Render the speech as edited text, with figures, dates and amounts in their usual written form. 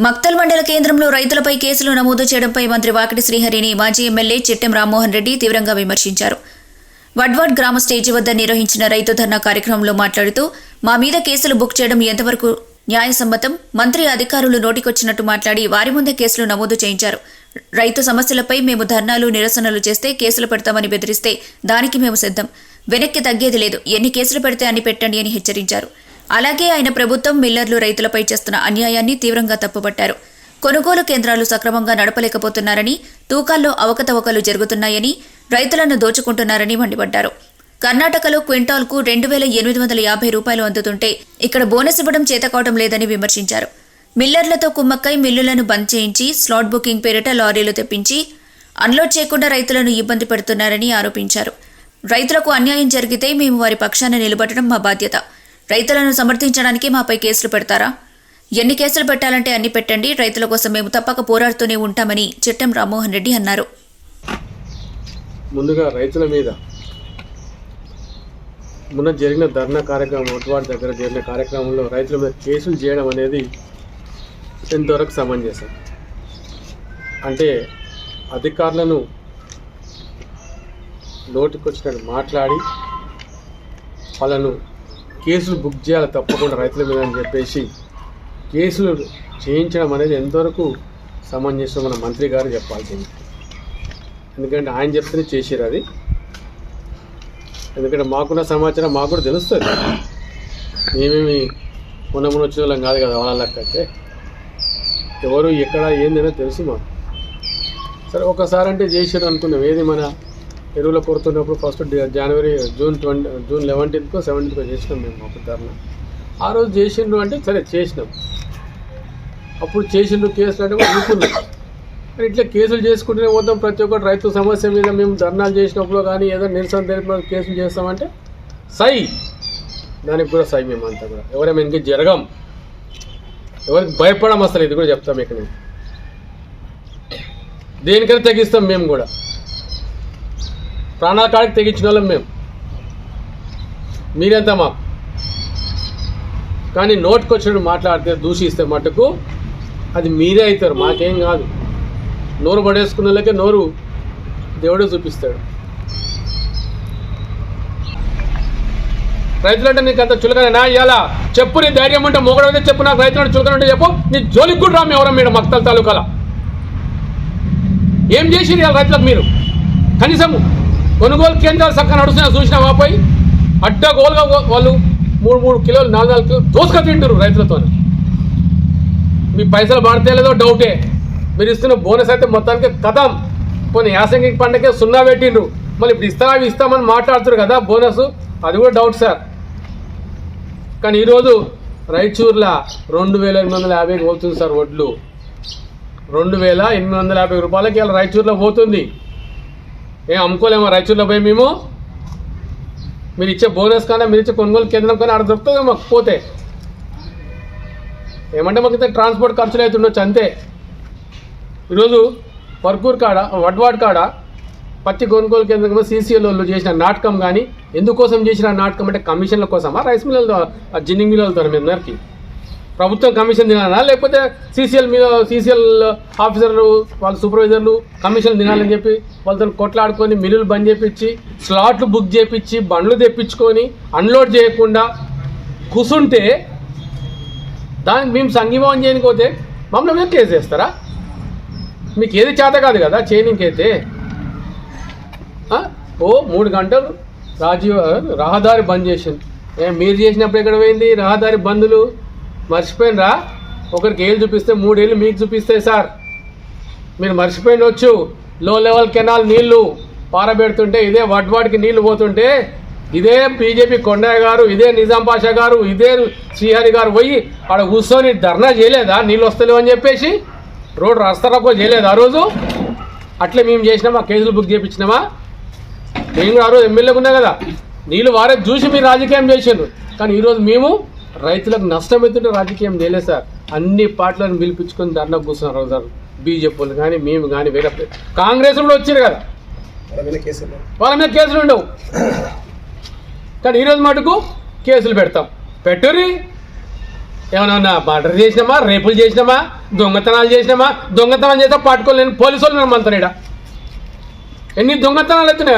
మక్తల్ మండల కేంద్రంలో రైతులపై కేసులు నమోదు చేయడంపై మంత్రి వాకిటి శ్రీహరిని మాజీ ఎమ్మెల్యే చిట్టెం రామ్మోహన్ రెడ్డి తీవ్రంగా విమర్శించారు. వడ్వాడ్ గ్రామ స్టేజి వద్ద నిర్వహించిన రైతు ధర్నా కార్యక్రమంలో మాట్లాడుతూ మా మీద కేసులు బుక్ చేయడం ఎంతవరకు న్యాయసమ్మతం, మంత్రి అధికారులు నోటికొచ్చినట్టు మాట్లాడి వారి ముందే కేసులు నమోదు చేయించారు. రైతు సమస్యలపై మేము ధర్నాలు నిరసనలు చేస్తే కేసులు పెడతామని బెదిరిస్తే దానికి మేము సిద్ధం, వెనక్కి తగ్గేది లేదు, ఎన్ని కేసులు పెడితే అన్ని పెట్టండి అని హెచ్చరించారు. అలాగే ఆయన ప్రభుత్వం మిల్లర్లు రైతులపై చేస్తున్న అన్యాయాన్ని తీవ్రంగా తప్పుపట్టారు. కొనుగోలు కేంద్రాలు సక్రమంగా నడపలేకపోతున్నారని, తూకాల్లో అవకతవకలు జరుగుతున్నాయని, రైతులను దోచుకుంటున్నారని మండిపడ్డారు. కర్ణాటకలో క్వింటాల్కు 2,850 రూపాయలు అందుతుంటే ఇక్కడ బోనస్ ఇవ్వడం చేతకావడం లేదని విమర్శించారు. మిల్లర్లతో కుమ్మక్కై మిల్లులను బంద్ చేయించి స్లాట్ బుకింగ్ పేరిట లారీలు తెప్పించి అన్లోడ్ చేయకుండా రైతులను ఇబ్బంది పెడుతున్నారని ఆరోపించారు. రైతులకు అన్యాయం జరిగితే మేము వారి పక్షాన నిలబడడం మా బాధ్యత. రైతులను సమర్థించడానికి మాపై కేసులు పెడతారా? ఎన్ని కేసులు పెట్టాలంటే అన్ని పెట్టండి, రైతుల కోసం మేము తప్పక పోరాడుతూనే ఉంటామని చిట్టెం రామ్మోహన్ రెడ్డి అన్నారు. ముందుగా రైతుల మీద మొన్న జరిగిన ధర్నా కార్యక్రమం, ఒట్వాడ్ దగ్గర జరిగిన కార్యక్రమంలో రైతుల మీద కేసులు చేయడం అనేది ఎంతవరకు సమంజసం? అంటే అధికారులను నోటికొచ్చినట్టు మాట్లాడి వాళ్ళను కేసులు బుక్ చేయాలి తప్పకుండా రైతుల మీద అని చెప్పేసి కేసులు చేయించడం అనేది ఎంతవరకు సమంజసం మన మంత్రి గారు చెప్పాల్సింది. ఎందుకంటే ఆయన చెప్తేనే చేసారు అది. ఎందుకంటే మాకున్న సమాచారం మాకు కూడా తెలుస్తుంది. మేమేమి మొన్న వచ్చిన వాళ్ళం కాదు కదా, వాళ్ళకైతే ఎవరు ఎక్కడ ఏందైనా తెలుసు మాకు. సరే ఒకసారి అంటే చేసారు అనుకున్నాం. ఏది మన ఎరువుల కొడుతున్నప్పుడు ఫస్ట్ జూన్ 11th 17th చేసినాం మేము ఒక ధర్నా. ఆ రోజు చేసిండ్రు అంటే సరే చేసినాం. అప్పుడు చేసిండ్రు కేసులు అంటే కూడా అనుకున్నాం. కానీ ఇట్లా కేసులు చేసుకుంటూనే పోతాం. ప్రతి ఒక్కటి రైతు సమస్య మీద మేము ధర్నాలు చేసినప్పుడు కానీ ఏదో నిరసన తెలిపినప్పుడు కేసులు చేస్తామంటే సై, దానికి కూడా సై. మేమంతా కూడా ఎవరైనా ఇంక జరగం, ఎవరికి భయపడం అసలు. ఇది కూడా చెప్తాం. ఇక్కడ దేనికైనా తెగిస్తాం మేము కూడా. ప్రాణాల కాడికి తెగించిన వాళ్ళం మేము, మీరెంత మాకు. కానీ నోటికొచ్చినట్టు మాట్లాడితే దూషిస్తే మటుకు అది మీరే అవుతారు, మాకేం కాదు. నోరు పడేసుకున్న వాళ్ళకే నోరు దేవుడే చూపిస్తాడు. రైతులంటే నీకు అంత చులకనా? ఇవ్వాలా చెప్పు, నీ ధైర్యం ఉంటే మొగడైతే చెప్పు. నాకు రైతులంటే చులకనంటే చెప్పు. నీ జోలికి కూడా రాము ఎవరం మీరు మక్తల్ తాలూకాల. ఏం చేసిరు ఇవాళ రైతులకు మీరు? కనీసం కొనుగోలు కేంద్రాలు చక్కగా నడుస్తున్నా చూసినా వాపోయి అడ్డగోలుగా వాళ్ళు 3 కిలోలు 4 కిలోలు దోసుక తింటారు రైతులతో. మీ పైసలు పడితే లేదో డౌటే. మీరు ఇస్తున్న బోనస్ అయితే మొత్తానికి కథం. కొన్ని యాసంగి పండగకే 0 పెట్టిండ్రు. మళ్ళీ ఇప్పుడు ఇస్తామని మాట్లాడుతున్నారు కదా బోనస్, అది కూడా డౌట్ సార్. కానీ ఈరోజు రైచూర్ల 2,850 పోతుంది సార్ వడ్లు. 2,850 రూపాయలకి ఇలా రైచూర్లో పోతుంది. ఏం అమ్ముకోలేమో రైచూర్లో పోయి మేము? మీరు ఇచ్చే బోనస్ కన్నా, మీరు ఇచ్చే కొనుగోలు కేంద్రం కన్నా ఆడ దొరుకుతుంది మాకు పోతే. ఏమంటే మాకు ఇంత ట్రాన్స్పోర్ట్ ఖర్చులు అవుతుండొచ్చు అంతే. ఈరోజు పర్కూర్ కాడ, వడ్వాడ్ కాడ పత్తి కొనుగోలు కేంద్రం సీసీఎల్ వాళ్ళు చేసిన నాటకం కానీ, ఎందుకోసం చేసిన నాటకం అంటే కమిషన్ల కోసమా? రైస్ మిల్లలతో, జిన్నింగ్ మిల్లలతో మీ అందరికీ ప్రభుత్వం కమిషన్ తినాలా, లేకపోతే సీసీఎల్ ఆఫీసర్లు వాళ్ళ సూపర్వైజర్లు కమిషన్ తినాలని చెప్పి వాళ్ళతో కొట్లాడుకొని మిల్లులు బంద్ చేయించి స్లాట్లు బుక్ చేయించి బండ్లు తెప్పించుకొని అన్లోడ్ చేయకుండా కూసుంటే దానికి మేము సంఘీభావం చేయకపోతే మమ్మల్ని మీద కేసు చేస్తారా? మీకు ఏది చేత కాదు కదా చేయనికైతే. 3 గంటలు రహదారి బంద్ చేసింది. మీరు చేసినప్పుడు ఎక్కడ పోయింది రహదారి బందులు? మర్చిపోయినరా? ఒకరికి ఏళ్ళు చూపిస్తే 3 ఏళ్ళు మీకు చూపిస్తాయి సార్. మీరు మర్చిపోయినవచ్చు. లో లెవెల్ కెనాల్ నీళ్లు పారబెడుతుంటే, ఇదే వడ్వాడికి నీళ్లు పోతుంటే, ఇదే బీజేపీ కొండయ్య గారు, ఇదే నిజాం పాషా గారు, ఇదే శ్రీహరి గారు పోయి ఆడ కూర్చొని ధర్నా చేయలేదా? నీళ్ళు వస్తలేవు అని చెప్పేసి రోడ్డు రస్తారోకో చేయలేదు ఆ రోజు. అట్లే మేము చేసినామా? కేసులు బుక్ చేయించినామా? మేము కూడా ఆ రోజు ఎమ్మెల్యేగా ఉన్నా కదా. నీళ్ళు వారే చూసి మీరు రాజకీయం చేసిండ్రు. కానీ ఈరోజు మేము రైతులకు నష్టం అవుతుంటే రాజకీయం చేయలేదు సార్. అన్ని పార్టీలను పిలిపించుకొని ధర్నా కూర్చున్నారు సార్. బీజేపీ వాళ్ళు కానీ, మేము కానీ, వేరే కాంగ్రెస్ కూడా వచ్చారు కదా, వాళ్ళ మీద కేసులు ఉండవు. కానీ ఈరోజు మటుకు కేసులు పెడతాం. పెట్టుర్రి. ఏమన్నా మర్డర్ చేసినామా, రేపులు చేసినామా, దొంగతనాలు చేసినామా, దొంగతనం చేస్తే పట్టుకోలేని పోలీసు వాళ్ళు నమ్మంటారు. ఇక్కడ ఎన్ని దొంగతనాలు అవుతున్నాయి.